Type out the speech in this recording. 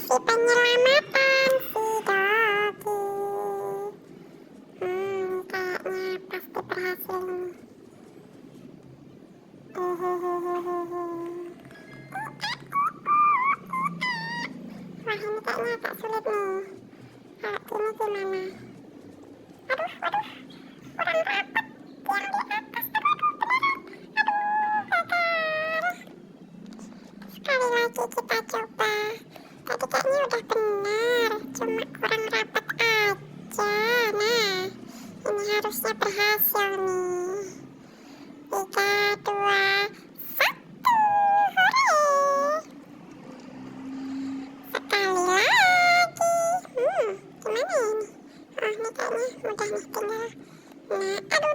misi penyelamatan si Dogi. Kayaknya pasti berhasil nih. Wah, ini kayaknya agak sulit nih. Kalau ini gimana? Aduh, kurang rapat yang di atas. Gagal. Sekali lagi kita coba. Tadi kayaknya udah benar, cuma kurang rapat aja. Nah, ini harusnya berhasil nih. 3, 2, 1. Hore. Sekali lagi. Gimana ini? Oh, ini kayaknya mudah nih, tinggal. Nah, aduh.